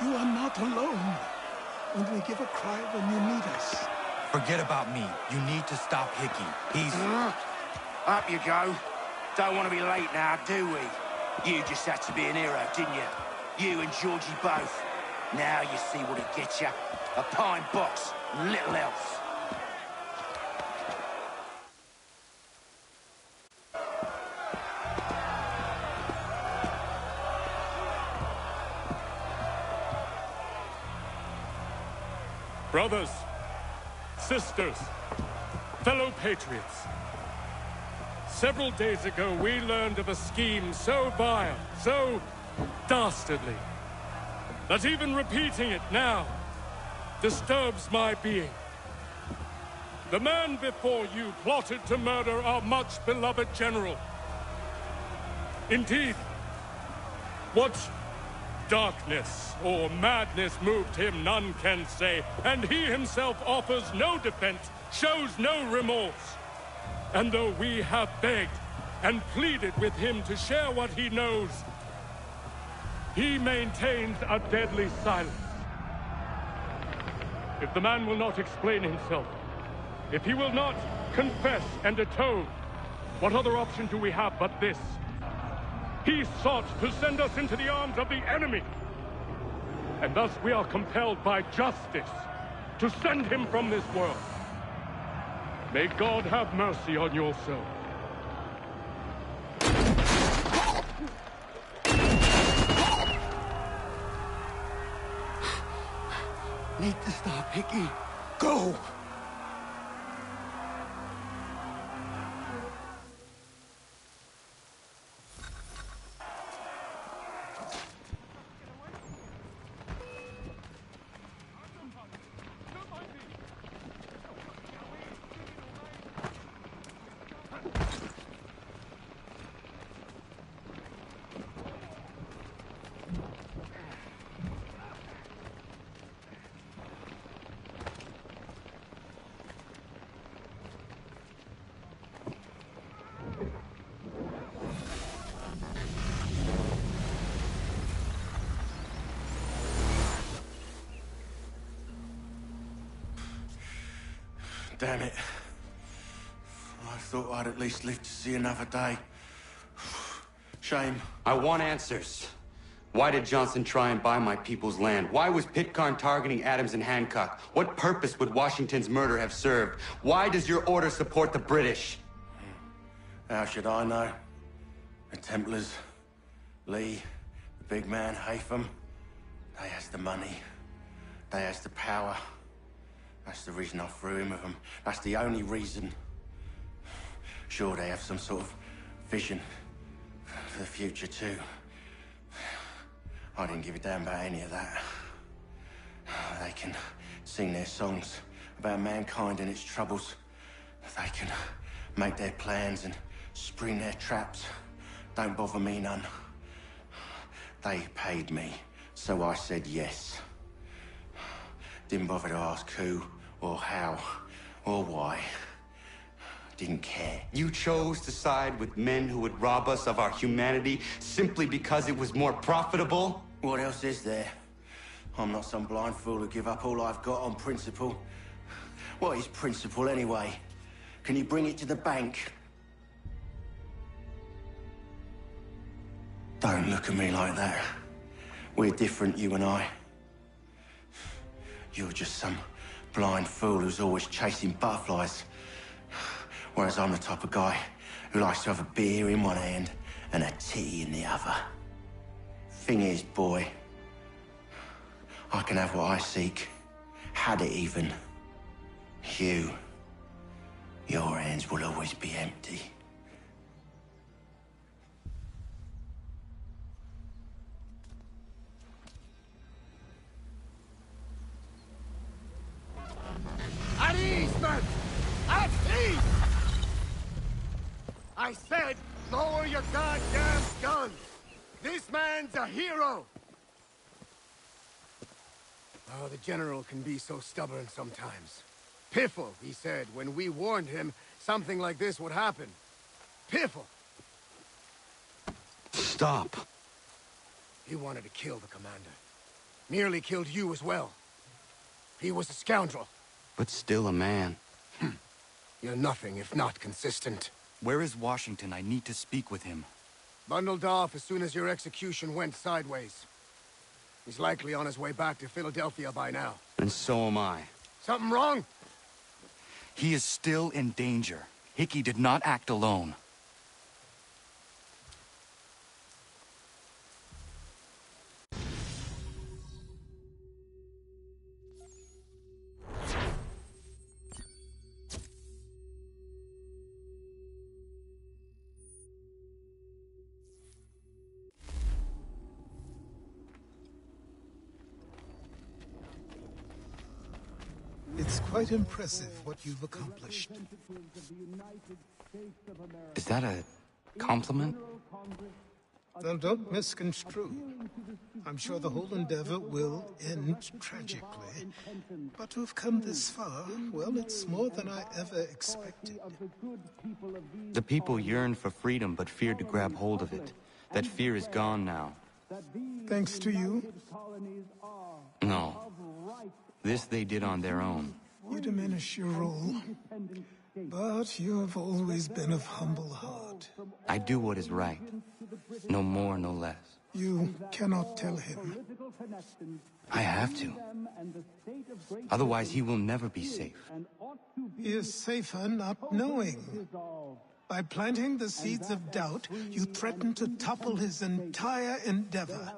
You are not alone. Only give a cry when you need us. Forget about me. You need to stop Hickey. He's... Up you go. Don't want to be late now, do we? You just had to be an hero, didn't you? You and Georgie both. Now you see what it gets you. A pine box, little else. Brothers, sisters, fellow patriots. Several days ago, we learned of a scheme so vile, so dastardly, that even repeating it now disturbs my being. The man before you plotted to murder our much-beloved general. Indeed, what darkness or madness moved him, none can say, and he himself offers no defense, shows no remorse. And though we have begged and pleaded with him to share what he knows, he maintains a deadly silence. If the man will not explain himself, if he will not confess and atone, what other option do we have but this? He sought to send us into the arms of the enemy. And thus we are compelled by justice to send him from this world. May God have mercy on your soul. Need to stop Hickey. Go! Damn it. I thought I'd at least live to see another day. Shame. I want answers. Why did Johnson try and buy my people's land? Why was Pitcairn targeting Adams and Hancock? What purpose would Washington's murder have served? Why does your order support the British? How should I know? The Templars, Lee, the big man, Haytham, they has the money. They has the power. That's the reason I threw in with them. That's the only reason. Sure, they have some sort of vision for the future, too. I didn't give a damn about any of that. They can sing their songs about mankind and its troubles. They can make their plans and spring their traps. Don't bother me none. They paid me, so I said yes. Didn't bother to ask who, or how, or why. Didn't care. You chose to side with men who would rob us of our humanity simply because it was more profitable? What else is there? I'm not some blind fool who give up all I've got on principle. What is principle anyway? Can you bring it to the bank? Don't look at me like that. We're different, you and I. You're just some blind fool who's always chasing butterflies. Whereas I'm the type of guy who likes to have a beer in one hand and a tea in the other. Thing is, boy, I can have what I seek. Had it even. Your hands will always be empty. At ease, men! At ease! I said, lower your goddamn guns! This man's a hero! Oh, the General can be so stubborn sometimes. Piffle, he said, when we warned him something like this would happen. Piffle! Stop. He wanted to kill the commander. Nearly killed you as well. He was a scoundrel. But still a man. You're nothing if not consistent. Where is Washington? I need to speak with him. Bundled off as soon as your execution went sideways. He's likely on his way back to Philadelphia by now. And so am I. Something wrong? He is still in danger. Hickey did not act alone. It's quite impressive what you've accomplished. Is that a compliment? Then don't misconstrue. I'm sure the whole endeavor will end tragically. But to have come this far, well, it's more than I ever expected. The people yearned for freedom but feared to grab hold of it. That fear is gone now. Thanks to you, No. This they did on their own. you diminish your role. But you have always been of humble heart. I do what is right. No more, no less. You cannot tell him. I have to. Otherwise, he will never be safe. He is safer not knowing. By planting the seeds of doubt, you threaten to topple his entire endeavor.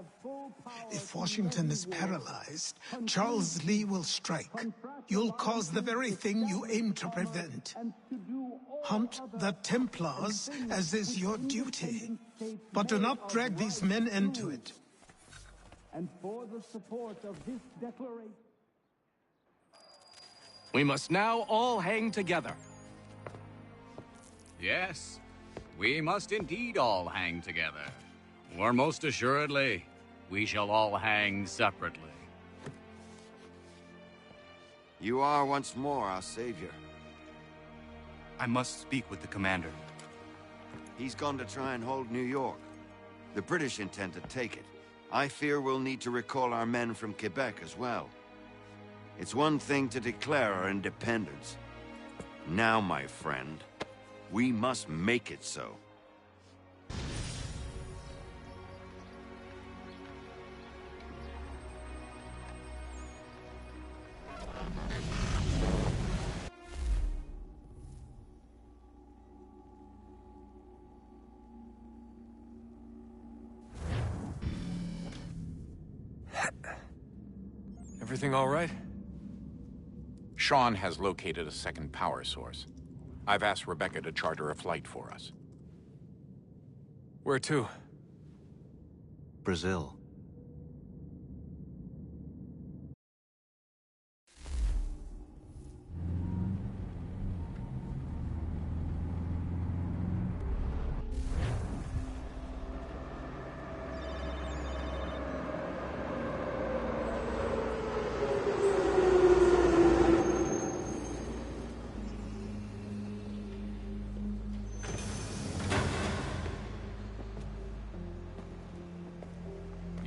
If Washington is paralyzed, Charles Lee will strike. You'll cause the very thing you aim to prevent. Hunt the Templars, as is your duty. But do not drag these men into it. And for the support of this declaration. We must now all hang together. Yes, we must indeed all hang together. Or most assuredly, we shall all hang separately. You are once more our savior. I must speak with the commander. He's gone to try and hold New York. The British intend to take it. I fear we'll need to recall our men from Quebec as well. It's one thing to declare our independence. Now, my friend, we must make it so. Everything all right? Sean has located a second power source. I've asked Rebecca to charter a flight for us. Where to? Brazil.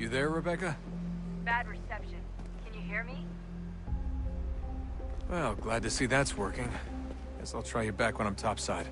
You there, Rebecca? Bad reception. Can you hear me? Well, glad to see that's working. Guess I'll try you back when I'm topside.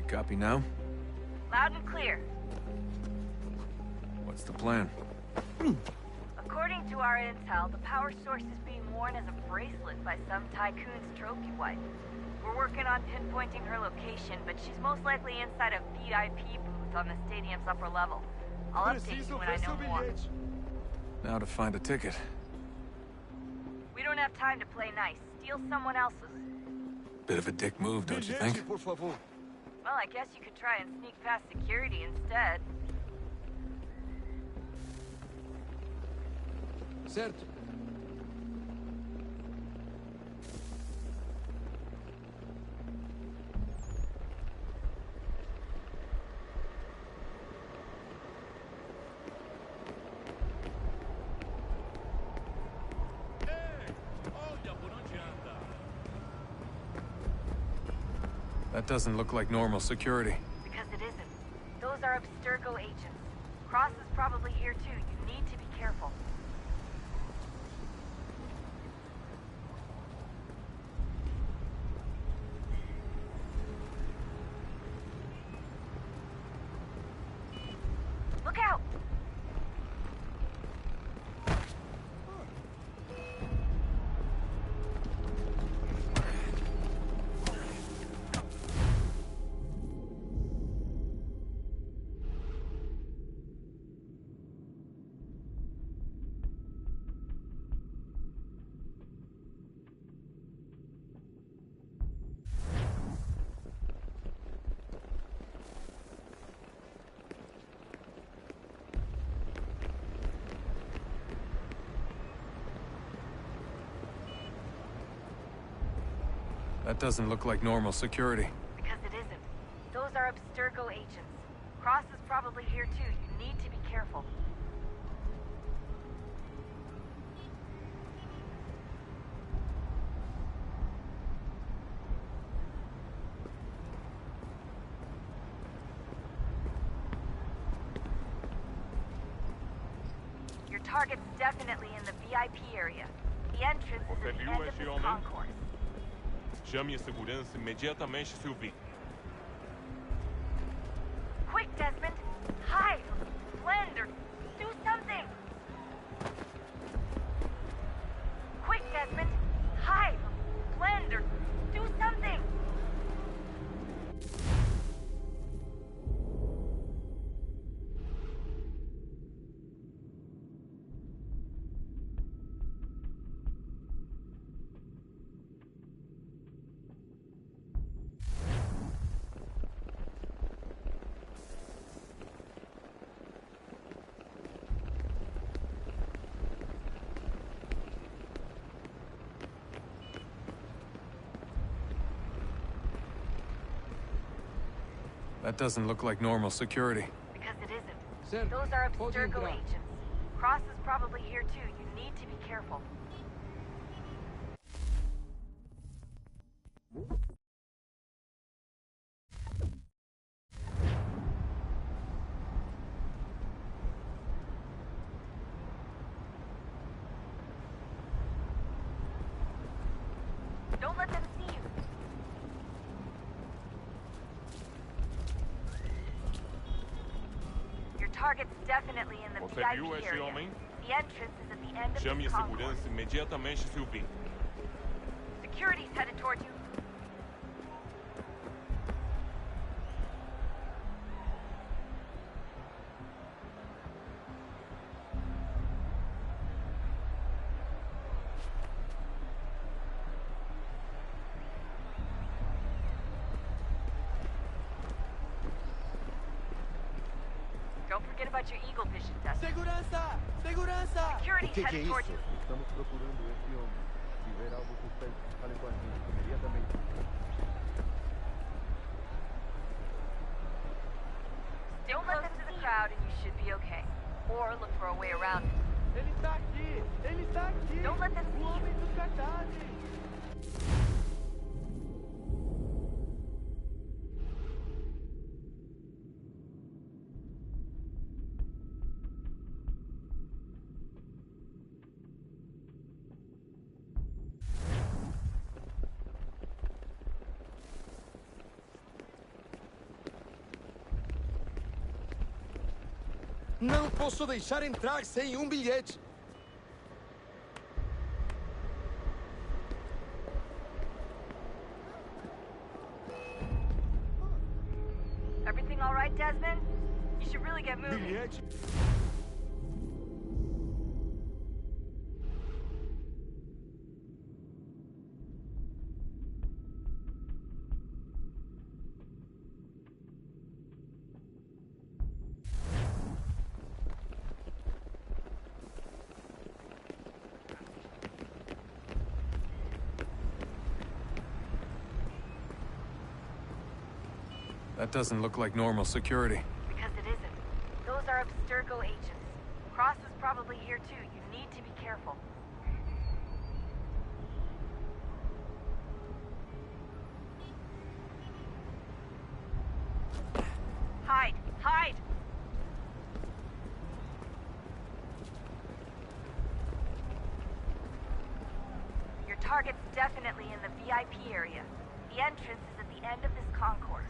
Copy now? Loud and clear. What's the plan? According to our intel, the power source is being worn as a bracelet by some tycoon's trophy wife. We're working on pinpointing her location, but she's most likely inside a VIP booth on the stadium's upper level. I'll update you when I know more. Now to find a ticket. We don't have time to play nice. Steal someone else's. Bit of a dick move, don't you think? Well, I guess you could try and sneak past security instead. Certo. That doesn't look like normal security. Because it isn't. Those are Abstergo agents. Cross is probably here too. You need to be careful. Look out! That doesn't look like normal security. Because it isn't. Those are Abstergo agents. Cross is probably here too. You need to be careful. Your target's definitely in the VIP area. The entrance is at the end of this concourse. Chame a segurança imediatamente, Sylvie. Quick, Desmond! Hide! Blend or do something! Quick, Desmond! Hide! Blend or do something! That doesn't look like normal security. Because it isn't. Those are Abstergo agents. Cross is probably here too. You need to be careful. Don't let them see you. Your target's definitely in the Você viu VIP esse area. homem? The entrance is at the end of Chame the a concourse. segurança imediatamente, Sylvie. Security's headed toward you. Don't forget about your eagle vision, Dustin. Segurança! Segurança! Security's headed toward you. Estamos procurando esse homem. Se ver algo suspeito, fale com a gente imediatamente. Stay close to the crowd and you should be okay. Or look for a way around it. Ele está aqui! Ele está aqui! Don't let them see O homem you. dos cartazes! Não posso deixar entrar sem bilhete. Everything all right, Desmond? You should really get moving. Bilhete. That doesn't look like normal security. Because it isn't. Those are Abstergo agents. Cross was probably here too. You need to be careful. Hide! Hide! Your target's definitely in the VIP area. The entrance is at the end of this concourse.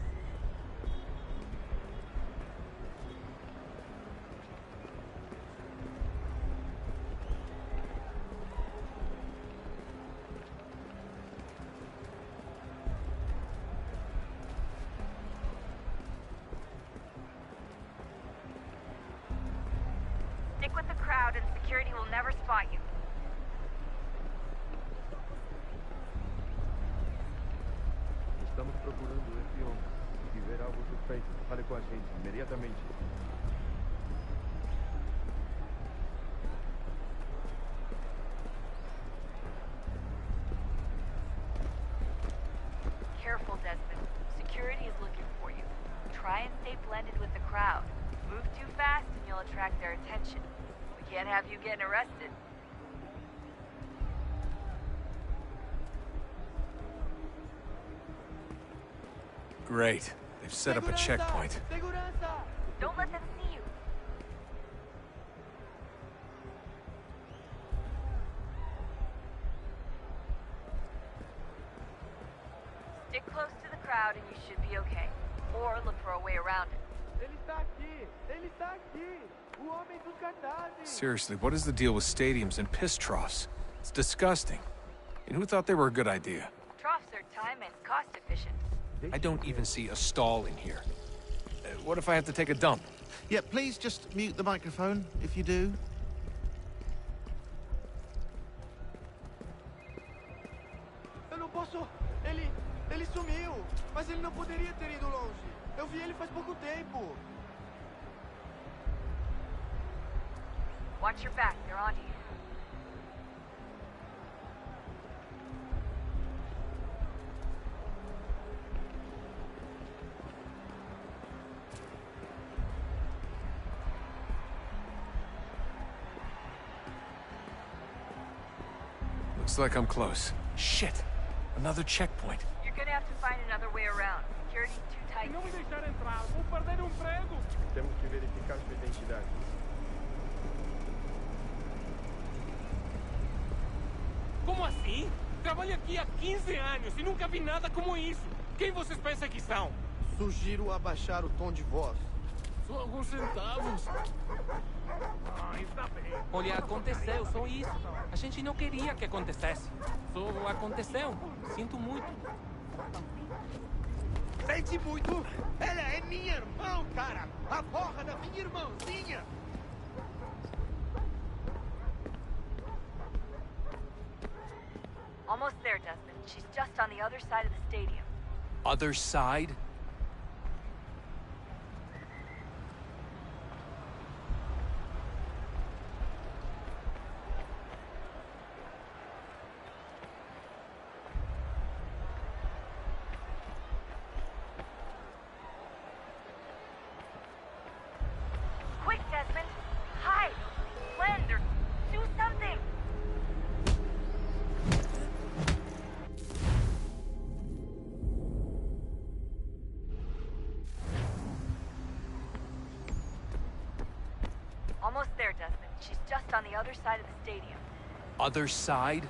Stick with the crowd and security will never spot you. Estamos procurando esse homem. Se tiver algo suspeito, fale com a gente imediatamente. Careful, Desmond. Security is looking for you. Try and stay blended with the crowd. Move too fast and you'll attract their attention. We can't have you getting arrested. Great. They've set up a checkpoint. Don't let them see you. Stick close to the crowd and you should be okay. Or look for a way around it. Ele está aqui! Ele está aqui! O homem dos cartazes! Seriously, what is the deal with stadiums and piss troughs? It's disgusting. And who thought they were a good idea? Troughs are time and cost efficient. I don't even see a stall in here. What if I have to take a dump? Yeah, please just mute the microphone, if you do. Eu não posso... Ele sumiu! Mas ele não poderia ter ido longe. Eu vi ele faz pouco tempo. Watch your back, they're on you. Looks like I'm close. Shit! Another checkpoint. You're gonna have to find another way around. Security's too tight. Não me deixar entrar, vou perder emprego. Temos que verificar sua identidade. Como assim? Trabalho aqui há 15 anos e nunca vi nada como isso. Quem vocês pensam que são? Sugiro abaixar o tom de voz. Só alguns centavos. Está bem. Olha, aconteceu, só isso. A gente não queria que acontecesse. Só aconteceu. Sinto muito. Sente muito? Ela é minha irmã, cara! A porra da minha irmãzinha! Almost there, Desmond. She's just on the other side of the stadium. Other side? Quick, Desmond! Hide! Blend or do something! Almost there, Desmond. She's just on the other side of the stadium. Other side?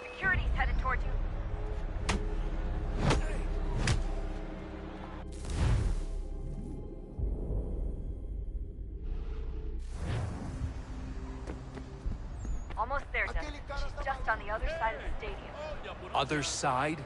Security's headed towards you. Almost there, Desmond. She's just on the other side of the stadium. Other side?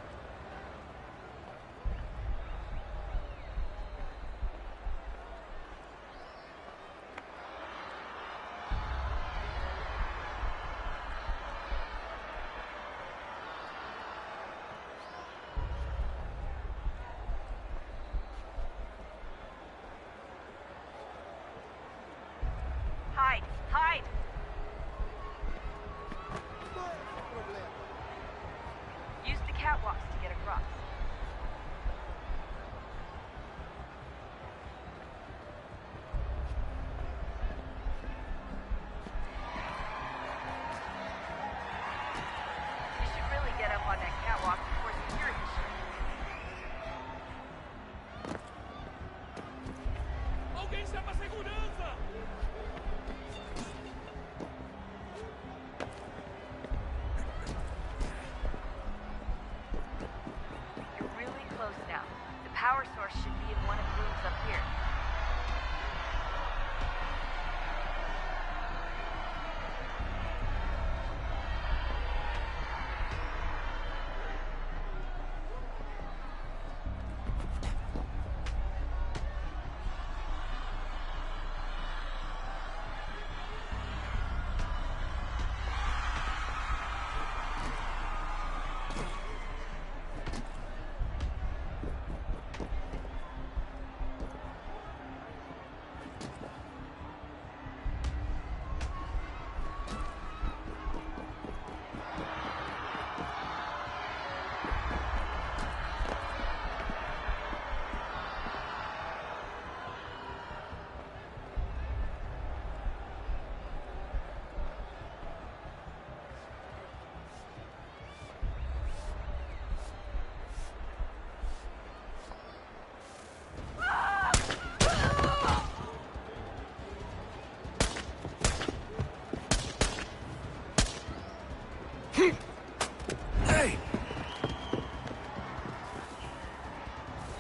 Hey!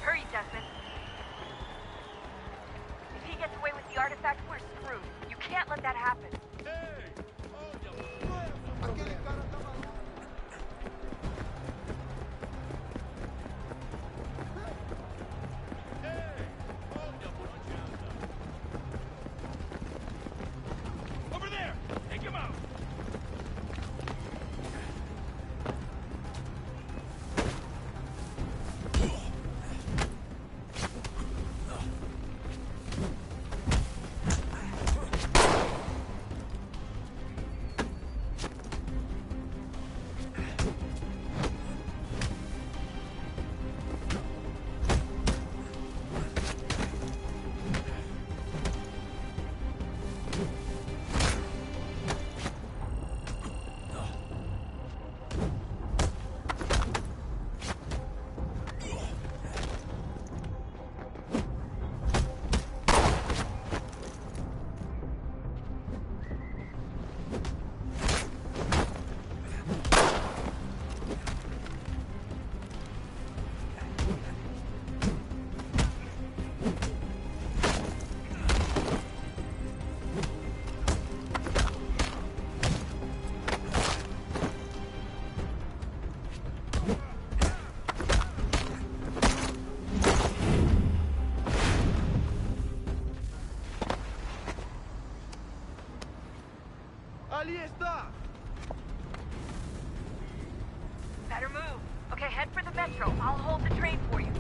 Hurry, Desmond. If he gets away with the artifact, we're screwed. You can't let that happen. Over there! Take him out! Ali está! Better move. Okay, head for the metro. I'll hold the train for you.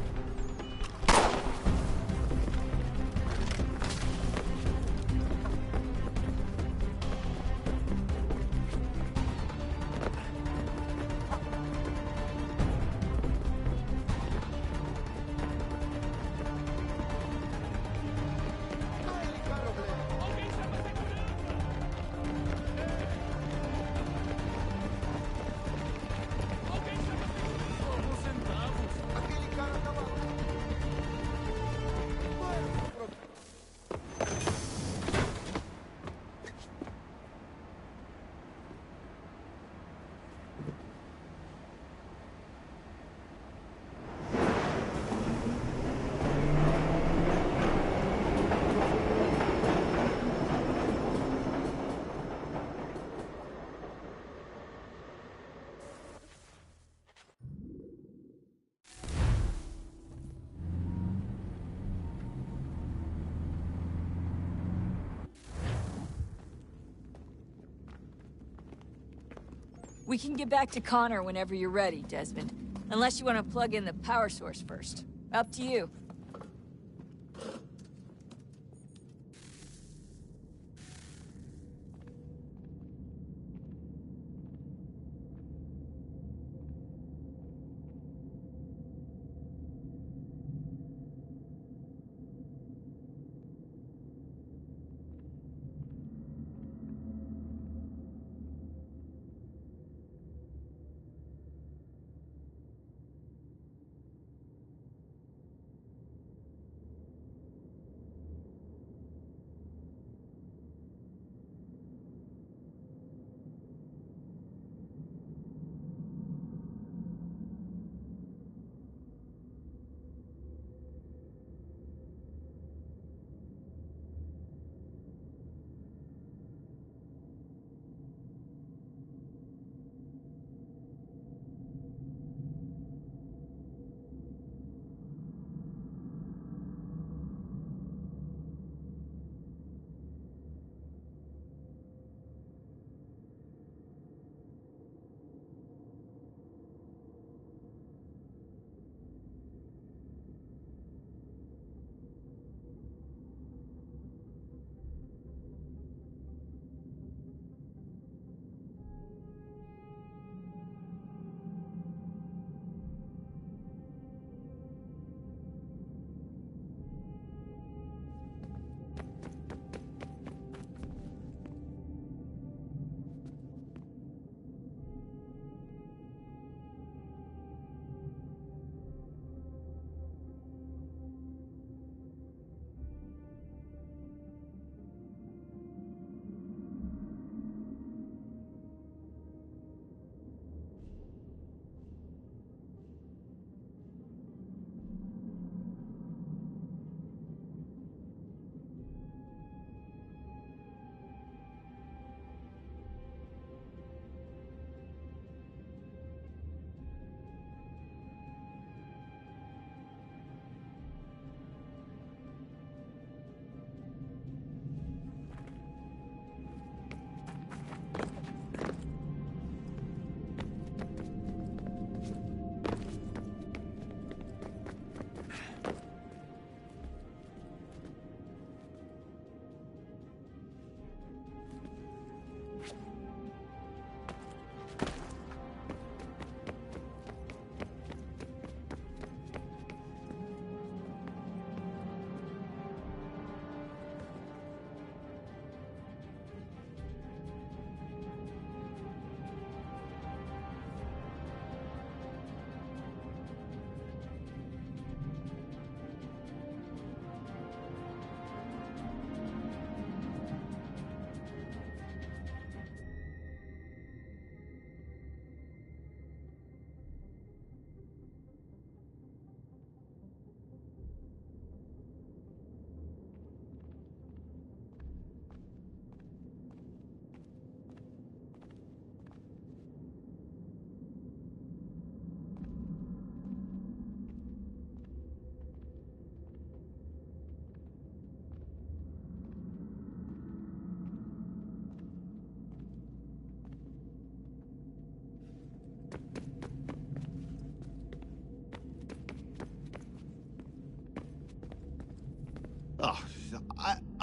We can get back to Connor whenever you're ready, Desmond. Unless you want to plug in the power source first. Up to you.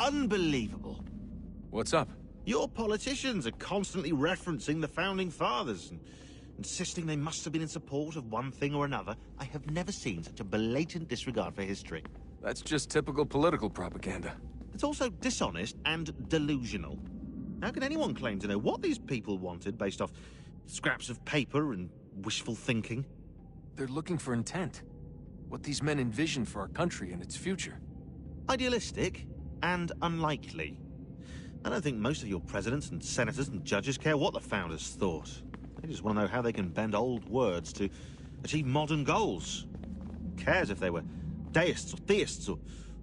unbelievable. What's up? Your politicians are constantly referencing the Founding Fathers and insisting they must have been in support of one thing or another. I have never seen such a blatant disregard for history. That's just typical political propaganda. It's also dishonest and delusional. How can anyone claim to know what these people wanted based off scraps of paper and wishful thinking? They're looking for intent. What these men envision for our country and its future. Idealistic and unlikely. I don't think most of your presidents and senators and judges care what the founders thought. They just want to know how they can bend old words to achieve modern goals. Who cares if they were deists or theists or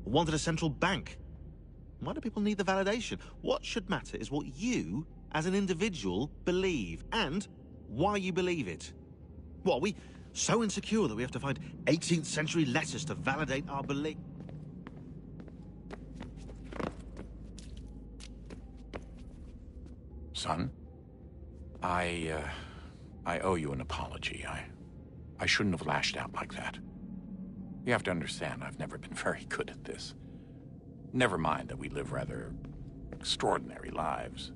wanted a central bank? Why do people need the validation? What should matter is what you, as an individual, believe, and why you believe it. What, are we so insecure that we have to find 18th century letters to validate our belief? Son, I owe you an apology. I shouldn't have lashed out like that. You have to understand, I've never been very good at this. Never mind that we live rather extraordinary lives.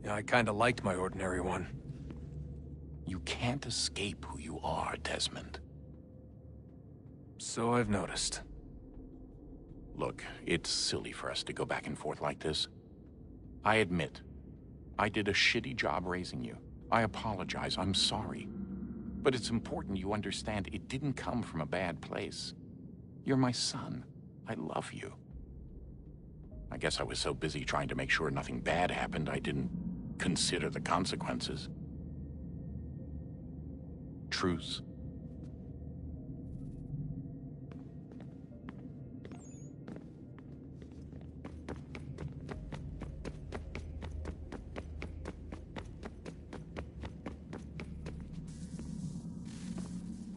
Yeah, I kinda liked my ordinary one. You can't escape who you are, Desmond. So I've noticed. Look, it's silly for us to go back and forth like this. I admit, I did a shitty job raising you. I apologize, I'm sorry. But it's important you understand it didn't come from a bad place. You're my son. I love you. I guess I was so busy trying to make sure nothing bad happened, I didn't consider the consequences. Truce.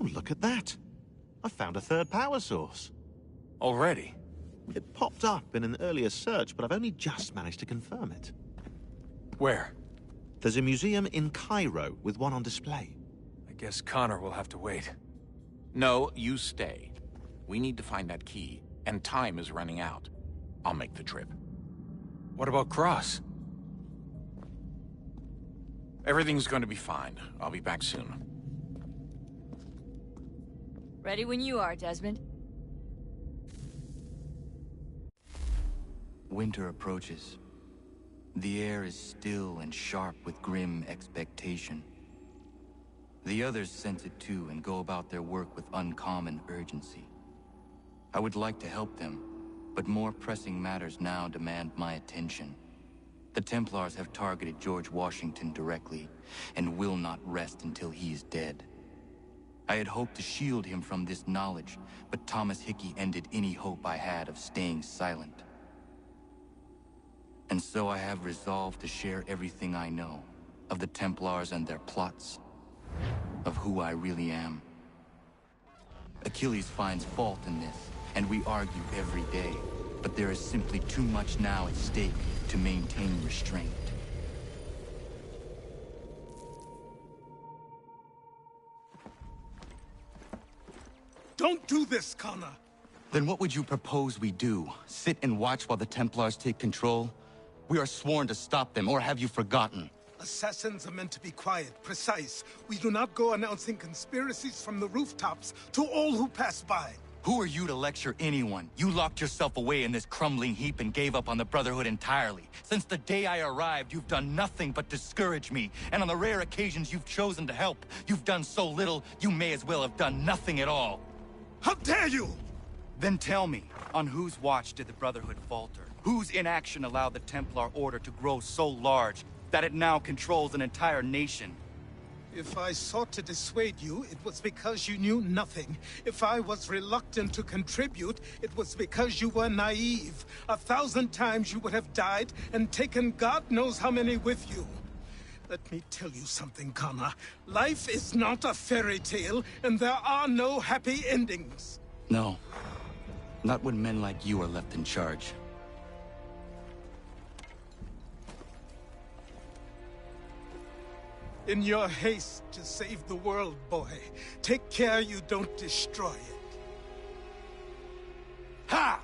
Oh, look at that. I found a third power source. Already? It popped up in an earlier search, but I've only just managed to confirm it. Where? There's a museum in Cairo with one on display. I guess Connor will have to wait. No, you stay. We need to find that key, and time is running out. I'll make the trip. What about Cross? Everything's going to be fine. I'll be back soon. Ready when you are, Desmond. Winter approaches. The air is still and sharp with grim expectation. The others sense it too and go about their work with uncommon urgency. I would like to help them, but more pressing matters now demand my attention. The Templars have targeted George Washington directly, and will not rest until he is dead. I had hoped to shield him from this knowledge, but Thomas Hickey ended any hope I had of staying silent. And so I have resolved to share everything I know of the Templars and their plots, of who I really am. Achilles finds fault in this, and we argue every day, but there is simply too much now at stake to maintain restraint. Don't do this, Connor! Then what would you propose we do? Sit and watch while the Templars take control? We are sworn to stop them, or have you forgotten? Assassins are meant to be quiet, precise. We do not go announcing conspiracies from the rooftops to all who pass by. Who are you to lecture anyone? You locked yourself away in this crumbling heap and gave up on the Brotherhood entirely. Since the day I arrived, you've done nothing but discourage me. And on the rare occasions you've chosen to help, you've done so little, you may as well have done nothing at all. How dare you! Then tell me, on whose watch did the Brotherhood falter? Whose inaction allowed the Templar Order to grow so large that it now controls an entire nation? If I sought to dissuade you, it was because you knew nothing. If I was reluctant to contribute, it was because you were naive. 1,000 times you would have died and taken God knows how many with you. Let me tell you something, Connor. Life is not a fairy tale, and there are no happy endings. No. Not when men like you are left in charge. In your haste to save the world, boy, take care you don't destroy it. Ha!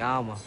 Calma.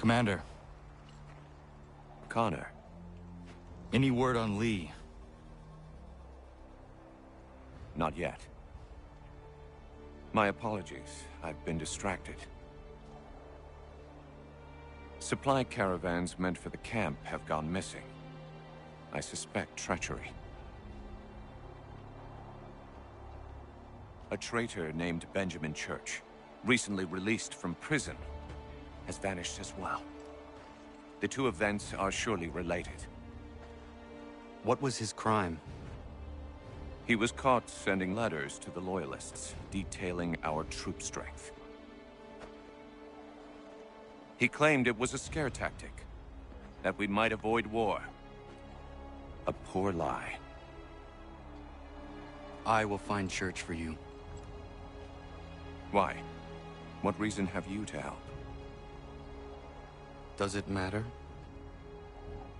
Commander. Connor. Any word on Lee? Not yet. My apologies. I've been distracted. Supply caravans meant for the camp have gone missing. I suspect treachery. A traitor named Benjamin Church, recently released from prison, has vanished as well. The two events are surely related. What was his crime? He was caught sending letters to the Loyalists, detailing our troop strength. He claimed it was a scare tactic, that we might avoid war. A poor lie. I will find Church for you. Why? What reason have you to help? Does it matter?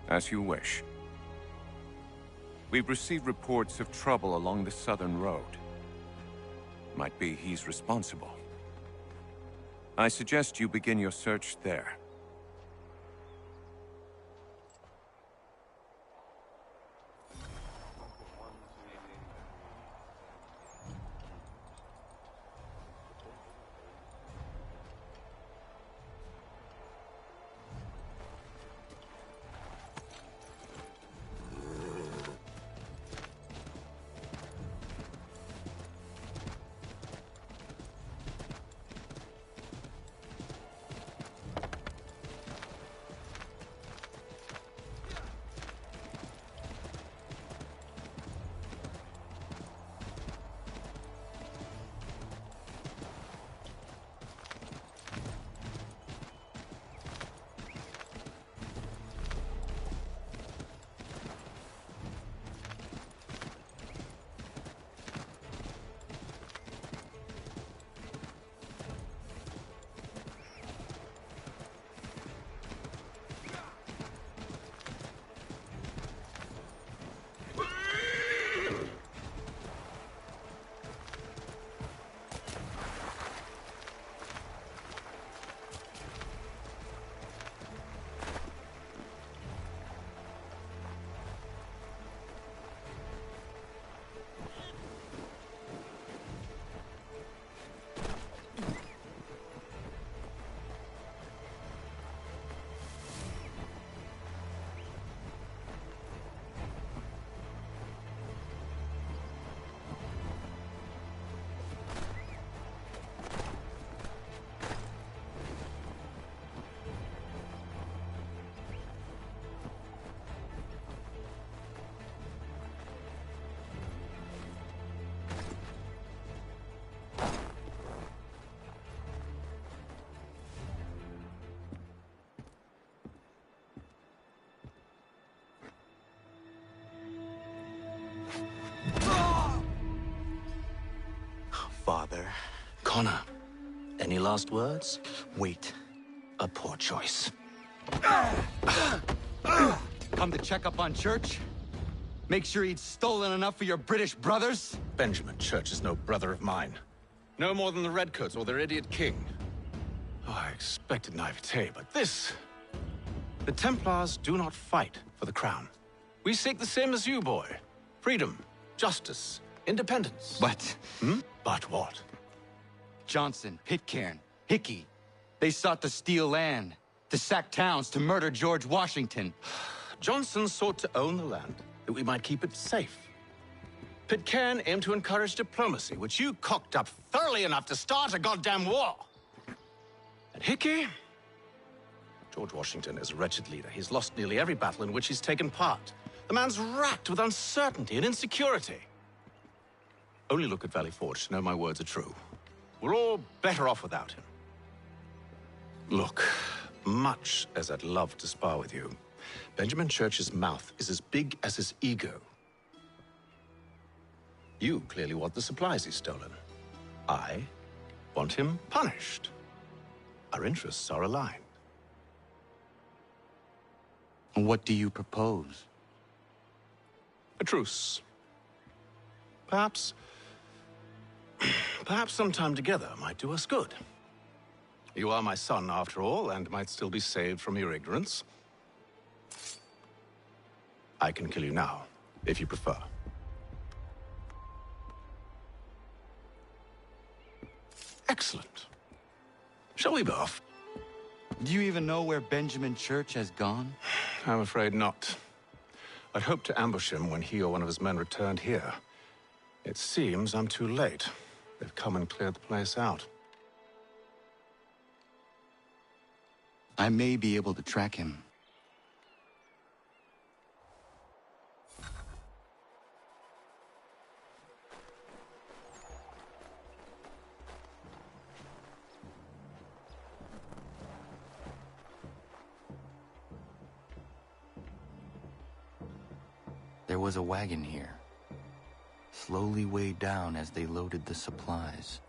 As you wish. We've received reports of trouble along the southern road. Might be he's responsible. I suggest you begin your search there. Connor, any last words? Wait. A poor choice. Come to check up on Church? Make sure he'd stolen enough for your British brothers? Benjamin Church is no brother of mine. No more than the Redcoats or their idiot king. Oh, I expected naivete, but this... The Templars do not fight for the crown. We seek the same as you, boy. Freedom, justice, independence. But... But what? Johnson, Pitcairn, Hickey. They sought to steal land, to sack towns, to murder George Washington. Johnson sought to own the land, that we might keep it safe. Pitcairn aimed to encourage diplomacy, which you cocked up thoroughly enough to start a goddamn war. And Hickey? George Washington is a wretched leader. He's lost nearly every battle in which he's taken part. The man's racked with uncertainty and insecurity. Only look at Valley Forge to know my words are true. We're all better off without him. Look, much as I'd love to spar with you, Benjamin Church's mouth is as big as his ego. You clearly want the supplies he's stolen. I want him punished. Our interests are aligned. What do you propose? A truce. Perhaps some time together might do us good. You are my son, after all, and might still be saved from your ignorance. I can kill you now, if you prefer. Excellent. Shall we be off? Do you even know where Benjamin Church has gone? I'm afraid not. I'd hoped to ambush him when he or one of his men returned here. It seems I'm too late. They've come and cleared the place out. I may be able to track him. There was a wagon here, slowly weighed down as they loaded the supplies.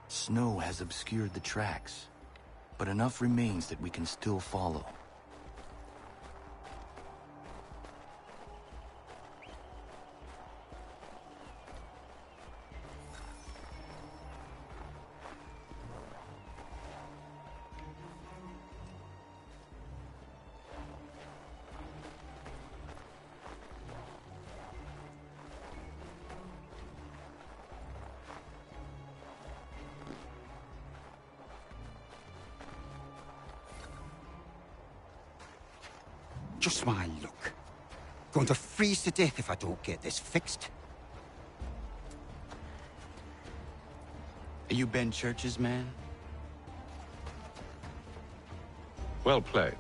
Snow has obscured the tracks, but enough remains that we can still follow. Just my luck. Going to freeze to death if I don't get this fixed. Are you Ben Church's man? Well played.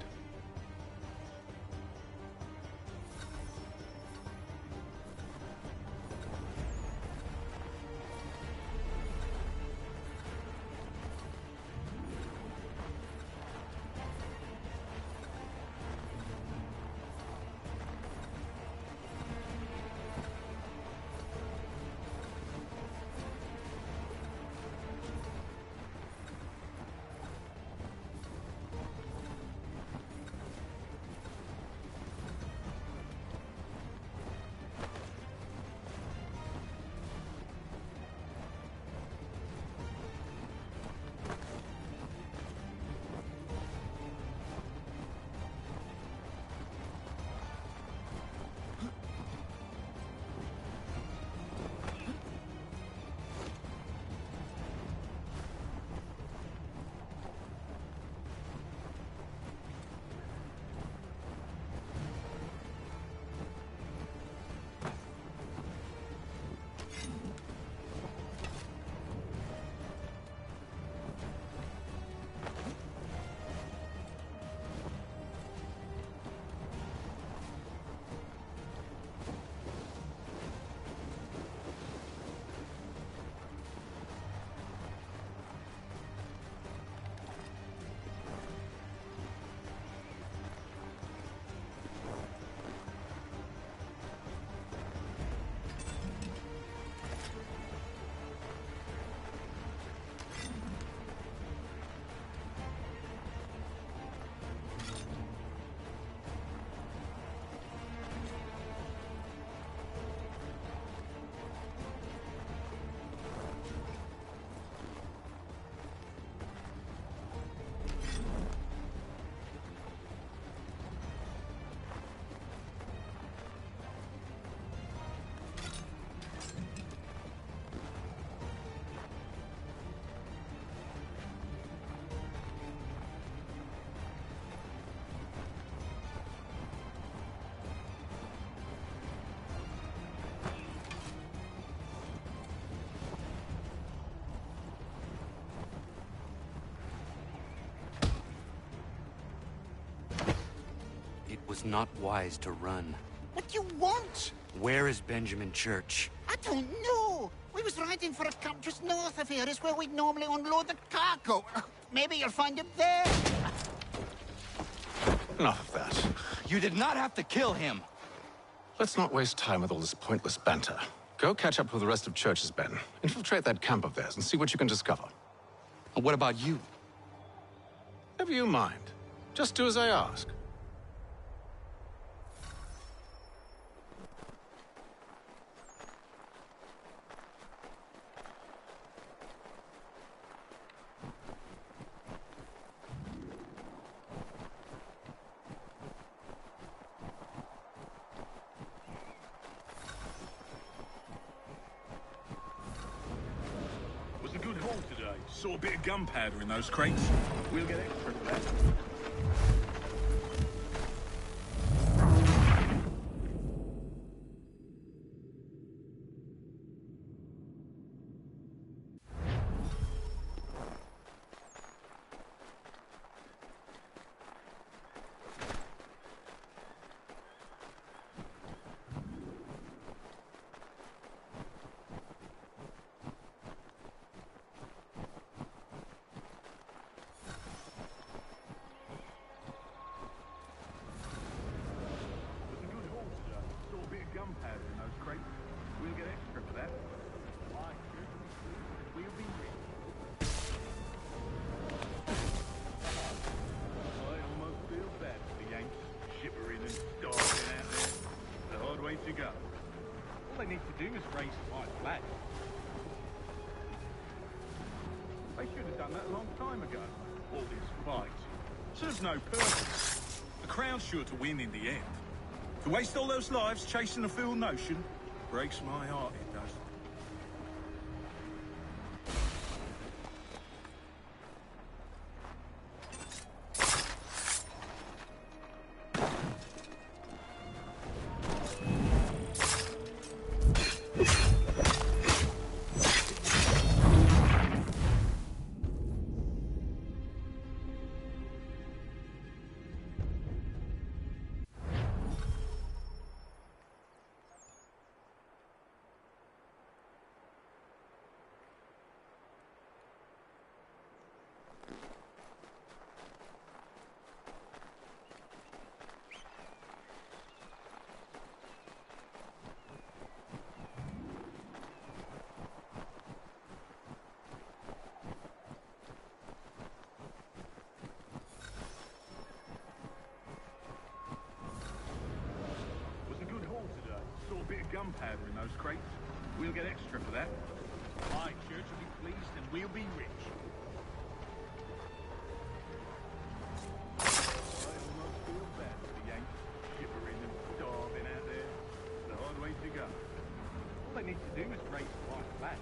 was not wise to run. What do you want? Where is Benjamin Church? I don't know. We was riding for a camp just north of here. Is where we'd normally unload the cargo. Maybe you'll find him there. Enough of that. You did not have to kill him. Let's not waste time with all this pointless banter. Go catch up with the rest of Church's men. Infiltrate that camp of theirs and see what you can discover. And what about you? Never you mind. Just do as I ask. Saw a bit of gunpowder in those crates. We'll get extra for that. Gunpowder in those crates. We'll get extra for that. We'll be rich. I almost feel bad for the Yanks, shivering and starving out there. It's a hard way to go. All they need to do is raise the white flag. They should have done that a long time ago. All this fight serves no purpose. The Crown's sure to win in the end. To waste all those lives chasing a fool notion breaks my heart, it does. Gunpowder in those crates. We'll get extra for that. My church will be pleased and we'll be rich. I almost feel bad for the Yanks, shivering and starving out there. It's a hard way to go. All they need to do is raise the white flag.